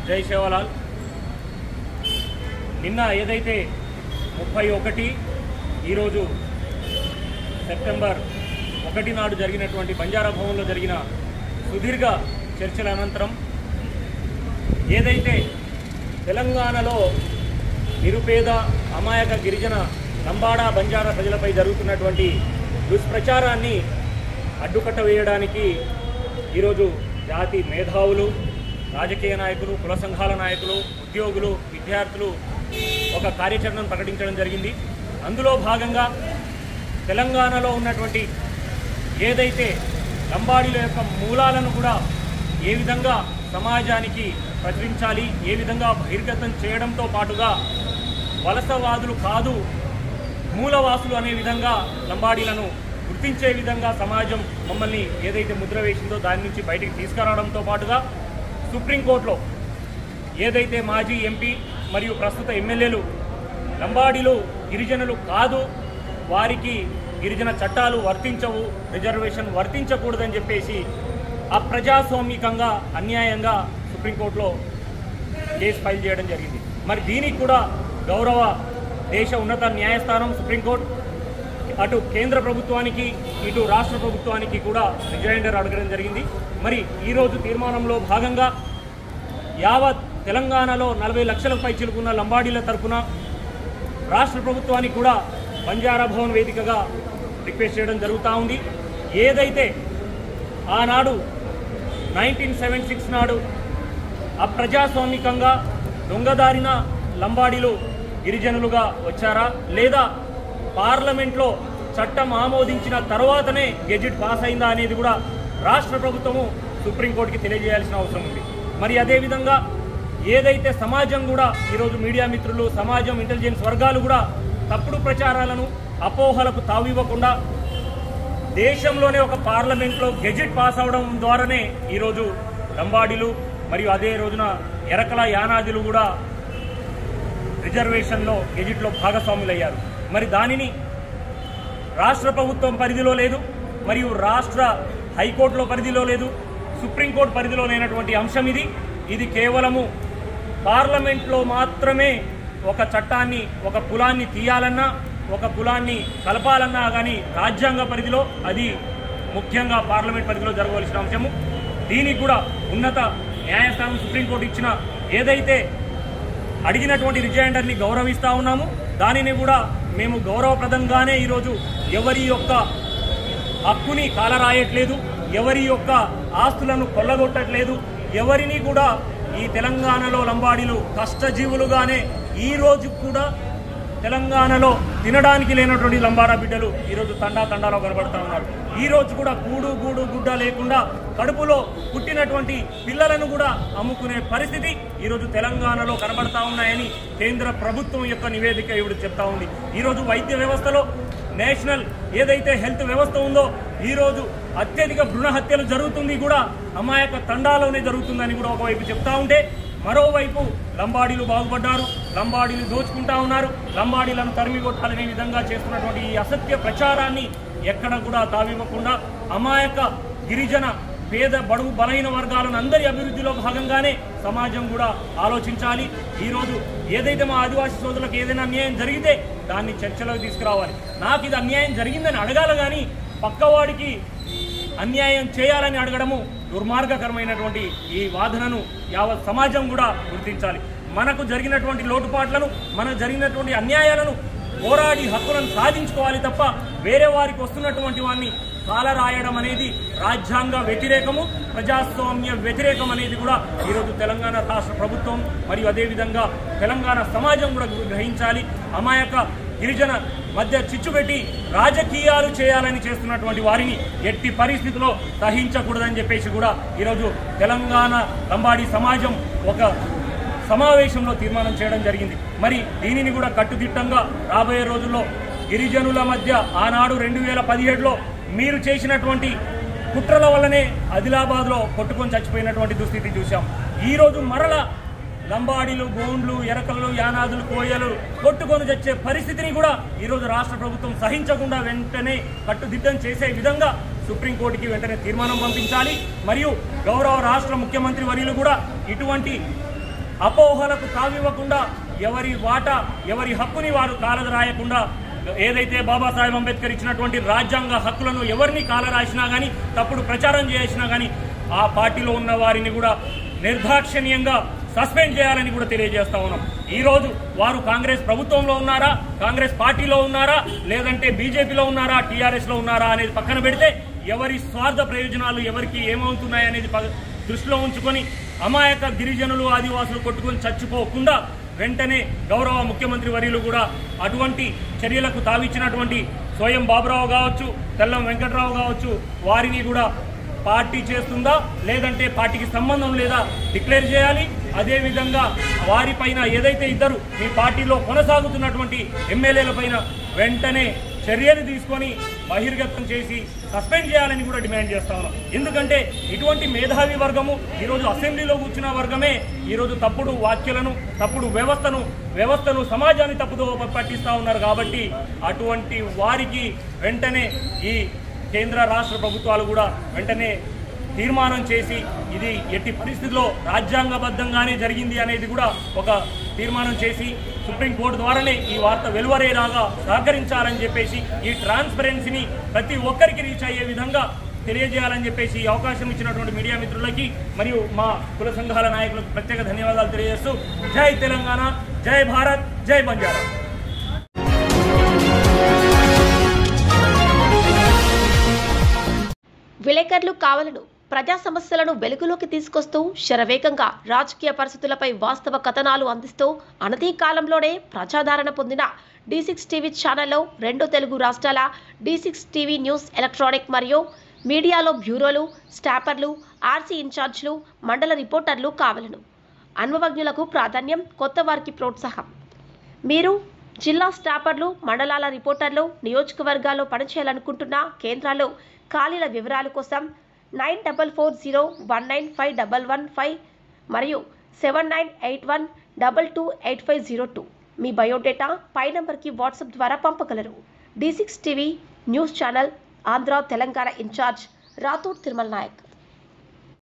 జై సేవలాల్. నిన్న ఏదైతే 31 ఈరోజు సెప్టెంబర్ 1 నాడు జరిగినటువంటి బంజారా భవన్లో జరిగిన సుదీర్ఘ చర్చల అనంతరం ఏదైతే తెలంగాణలో నిరుపేద అమాయక గిరిజన లంబాడా బంజారా ప్రజలపై జరుగుతున్నటువంటి దుష్ప్రచారాన్ని అడ్డుకట్ట వేయడానికి ఈరోజు జాతి మేధావులు, రాజకీయ నాయకులు, కుల సంఘాల నాయకులు, ఉద్యోగులు, విద్యార్థులు ఒక కార్యాచరణను ప్రకటించడం జరిగింది. అందులో భాగంగా తెలంగాణలో ఉన్నటువంటి ఏదైతే లంబాడీల యొక్క మూలాలను కూడా ఏ విధంగా సమాజానికి ప్రచురించాలి, ఏ విధంగా బహిర్గతం చేయడంతో పాటుగా వలసవాదులు కాదు మూలవాసులు అనే విధంగా లంబాడీలను గుర్తించే విధంగా సమాజం మమ్మల్ని ఏదైతే ముద్ర వేసిందో దాని నుంచి బయటికి తీసుకురావడంతో పాటుగా సుప్రీంకోర్టులో ఏదైతే మాజీ ఎంపీ మరియు ప్రస్తుత ఎమ్మెల్యేలు లంబాడీలు గిరిజనులు కాదు, వారికి గిరిజన చట్టాలు వర్తించవు, రిజర్వేషన్ వర్తించకూడదని చెప్పేసి అప్రజాస్వామికంగా అన్యాయంగా సుప్రీంకోర్టులో కేసు ఫైల్ చేయడం జరిగింది. మరి దీనికి కూడా గౌరవ దేశ ఉన్నత న్యాయస్థానం సుప్రీంకోర్టు అటు కేంద్ర ప్రభుత్వానికి ఇటు రాష్ట్ర ప్రభుత్వానికి కూడా రిజైండర్ అడగడం జరిగింది. మరి ఈరోజు తీర్మానంలో భాగంగా యావత్ తెలంగాణలో 40 లక్షల పైచిలుకున్న లంబాడీల తరఫున రాష్ట్ర ప్రభుత్వానికి కూడా బంజారా భవన్ వేదికగా రిక్వెస్ట్ చేయడం జరుగుతూ ఉంది. ఏదైతే ఆనాడు 1976 నాడు అప్రజాస్వామికంగా దొంగదారిన లంబాడీలు గిరిజనులుగా వచ్చారా, లేదా పార్లమెంట్లో చట్టం ఆమోదించిన తర్వాతనే గెజిట్ పాస్ అయిందా అనేది కూడా రాష్ట్ర ప్రభుత్వము సుప్రీంకోర్టుకి తెలియజేయాల్సిన అవసరం ఉంది. మరి అదేవిధంగా ఏదైతే సమాజం కూడా ఈరోజు మీడియా మిత్రులు, సమాజం, ఇంటెలిజెన్స్ వర్గాలు కూడా తప్పుడు ప్రచారాలను, అపోహలకు తావివ్వకుండా దేశంలోనే ఒక పార్లమెంట్లో గెజిట్ పాస్ అవడం ద్వారానే ఈరోజు లంబాడీలు మరియు అదే రోజున ఎరకల యానాదులు కూడా రిజర్వేషన్లో గెజిట్లో భాగస్వాములయ్యారు. మరి దానిని రాష్ట్ర ప్రభుత్వం పరిధిలో లేదు, మరియు రాష్ట్ర హైకోర్టులో పరిధిలో లేదు, సుప్రీంకోర్టు పరిధిలో లేనటువంటి అంశం ఇది కేవలము పార్లమెంట్లో మాత్రమే ఒక చట్టాన్ని, ఒక కులాన్ని తీయాలన్నా, ఒక కులాన్ని కలపాలన్నా కానీ రాజ్యాంగ పరిధిలో, అది ముఖ్యంగా పార్లమెంట్ పరిధిలో జరగవలసిన అంశము. దీనికి కూడా ఉన్నత న్యాయస్థానం సుప్రీంకోర్టు ఇచ్చిన ఏదైతే అడిగినటువంటి రిజైండర్ని గౌరవిస్తూ ఉన్నాము, దానిని కూడా మేము గౌరవప్రదంగానే ఈరోజు ఎవరి యొక్క హక్కుని కాలరాయట్లేదు, ఎవరి యొక్క ఆస్తులను కొల్లగొట్టట్లేదు, ఎవరిని కూడా ఈ తెలంగాణలో లంబాడీలు కష్టజీవులుగానే ఈ రోజు కూడా తెలంగాణలో తినడానికి లేనటువంటి లంబాడా బిడ్డలు ఈరోజు తండాలో కనబడుతూ ఉన్నారు. ఈ రోజు కూడా కూడు గూడు గుడ్డ లేకుండా కడుపులో పుట్టినటువంటి పిల్లలను కూడా అమ్ముకునే పరిస్థితి ఈరోజు తెలంగాణలో కనబడతా ఉన్నాయని కేంద్ర ప్రభుత్వం యొక్క నివేదిక ఇప్పుడు చెప్తా ఉంది. ఈరోజు వైద్య వ్యవస్థలో నేషనల్ ఏదైతే హెల్త్ వ్యవస్థ ఉందో ఈరోజు అత్యధిక భ్రూణ హత్యలు జరుగుతుంది కూడా అమాయక తండాలోనే జరుగుతుందని కూడా ఒకవైపు చెప్తా ఉంటే, మరోవైపు లంబాడీలు బాగుపడ్డారు, లంబాడీలు దోచుకుంటా ఉన్నారు, లంబాడీలను తరిమి కొట్టాలనే విధంగా చేస్తున్నటువంటి ఈ అసత్య ప్రచారాన్ని ఎక్కడ కూడా తావివ్వకుండా అమాయక గిరిజన పేద బడుగు బలహీన వర్గాలను అందరి అభివృద్ధిలో భాగంగానే సమాజం కూడా ఆలోచించాలి. ఈరోజు ఏదైతే మా ఆదివాసీ సోదరులకు ఏదైనా అన్యాయం జరిగితే దాన్ని చర్చలోకి తీసుకురావాలి. నాకు ఇది అన్యాయం జరిగిందని అడగాల కానీ పక్కవాడికి అన్యాయం చేయాలని అడగడము దుర్మార్గకరమైనటువంటి ఈ వాదనను యావత్ సమాజం కూడా గుర్తించాలి. మనకు జరిగినటువంటి లోటుపాట్లను, మనకు జరిగినటువంటి అన్యాయాలను పోరాడి హక్కులను సాధించుకోవాలి తప్ప వేరే వారికి వస్తున్నటువంటి వాడిని కాలరాయడం అనేది రాజ్యాంగ వ్యతిరేకము, ప్రజాస్వామ్య వ్యతిరేకం అనేది కూడా ఈరోజు తెలంగాణ రాష్ట్ర ప్రభుత్వం మరియు అదేవిధంగా తెలంగాణ సమాజం కూడా గ్రహించాలి. అమాయక గిరిజన మధ్య చిచ్చుపెట్టి రాజకీయాలు చేయాలని చేస్తున్నటువంటి వారిని ఎట్టి పరిస్థితిలో సహించకూడదని చెప్పేసి కూడా ఈరోజు తెలంగాణ లంబాడీ సమాజం ఒక సమావేశంలో తీర్మానం చేయడం జరిగింది. మరి దీనిని కూడా కట్టుదిట్టంగా రాబోయే రోజుల్లో గిరిజనుల మధ్య ఆనాడు 2017లో మీరు చేసినటువంటి కుట్రల వల్లనే ఆదిలాబాద్లో కొట్టుకొని చచ్చిపోయినటువంటి దుస్థితి చూశాం. ఈరోజు మరలా లంబాడీలు, గోండ్లు, ఎరకలు, యానాదులు, కోయలు కొట్టుకొని చచ్చే పరిస్థితిని కూడా ఈరోజు రాష్ట్ర ప్రభుత్వం సహించకుండా వెంటనే కట్టుదిట్టం చేసే విధంగా సుప్రీంకోర్టుకి వెంటనే తీర్మానం పంపించాలి. మరియు గౌరవ రాష్ట్ర ముఖ్యమంత్రి వర్యులు కూడా ఇటువంటి అపోహలకు తావివ్వకుండా ఎవరి వాటా ఎవరి హక్కుని వారు కాలరాయకుండా ఏదైతే బాబాసాహెబ్ అంబేద్కర్ ఇచ్చినటువంటి రాజ్యాంగ హక్కులను ఎవరిని కాలరాసినా కానీ తప్పుడు ప్రచారం చేసినా కానీ ఆ పార్టీలో ఉన్న వారిని కూడా నిర్దాక్షిణ్యంగా సస్పెండ్ చేయాలని కూడా తెలియజేస్తా ఉన్నాం. ఈ రోజు వారు కాంగ్రెస్ ప్రభుత్వంలో ఉన్నారా, కాంగ్రెస్ పార్టీలో ఉన్నారా, లేదంటే బీజేపీలో ఉన్నారా, టీఆర్ఎస్ లో ఉన్నారా అనేది పక్కన పెడితే ఎవరి స్వార్థ ప్రయోజనాలు ఎవరికి ఏమవుతున్నాయనేది దృష్టిలో ఉంచుకొని అమాయక గిరిజనులు ఆదివాసులు కొట్టుకొని చచ్చిపోకుండా వెంటనే గౌరవ ముఖ్యమంత్రి వర్యులు కూడా అటువంటి చర్యలకు తావిచ్చినటువంటి స్వయం బాబురావు కావచ్చు, తెల్లం వెంకట్రావు కావచ్చు, వారిని కూడా పార్టీ చేస్తుందా లేదంటే పార్టీకి సంబంధం లేదా డిక్లేర్ చేయాలి. అదేవిధంగా వారిపైన ఏదైతే ఇద్దరు మీ పార్టీలో కొనసాగుతున్నటువంటి ఎమ్మెల్యేల పైన వెంటనే చర్యలు తీసుకొని బహిర్గతం చేసి సస్పెండ్ చేయాలని కూడా డిమాండ్ చేస్తా ఉన్నాం. ఎందుకంటే ఇటువంటి మేధావి వర్గము ఈరోజు అసెంబ్లీలో కూర్చున్న వర్గమే ఈరోజు తప్పుడు వ్యాఖ్యలను తప్పుడు వ్యవస్థను సమాజాన్ని తప్పుదో పట్టిస్తూ ఉన్నారు. కాబట్టి అటువంటి వారికి వెంటనే ఈ కేంద్ర రాష్ట్ర ప్రభుత్వాలు కూడా వెంటనే తీర్మానం చేసి ఇది ఎట్టి పరిస్థితుల్లో రాజ్యాంగబద్ధంగానే జరిగింది అనేది కూడా ఒక తీర్మానం చేసి సుప్రీంకోర్టు ద్వారానే ఈ వార్త వెలువరేలాగా సహకరించాలని చెప్పేసి ఈ ట్రాన్స్పరెన్సీని ప్రతి ఒక్కరికి రీచ్ అయ్యే విధంగా తెలియజేయాలని చెప్పేసి ఈ అవకాశం ఇచ్చినటువంటి మీడియా మిత్రులకి మరియు మా కుల సంఘాల నాయకులకు ప్రత్యేక ధన్యవాదాలు తెలియజేస్తూ జై తెలంగాణ, జై భారత్, జై బంజారా. విలేకరులు కావాలను ప్రజా సమస్యలను వెలుగులోకి తీసుకొస్తూ శరవేగంగా రాజకీయ పరిస్థితులపై వాస్తవ కథనాలు అందిస్తూ అనతి కాలంలోనే ప్రజాదరణ పొందిన D6 టీవీ ఛానల్లో 2 తెలుగు రాష్ట్రాల D6 టీవీ న్యూస్ ఎలక్ట్రానిక్ మరియు మీడియాలో బ్యూరోలు, స్టాపర్లు, ఆర్సీ ఇన్ఛార్జ్లు, మండల రిపోర్టర్లు కావాలను. అనుభవజ్ఞులకు ప్రాధాన్యం, కొత్త వారికి ప్రోత్సాహం. మీరు జిల్లా స్టాపర్లు, మండలాల రిపోర్టర్లు, నియోజకవర్గాల్లో పనిచేయాలనుకుంటున్న కేంద్రాల్లో ఖాళీల వివరాల కోసం 9440195115 మరియు 7981228502 మీ బయోడేటా పై నంబర్కి వాట్సాప్ ద్వారా పంపగలరు. D6 TV news channel Andhra Telangana incharge Rathod Tirumala Naik.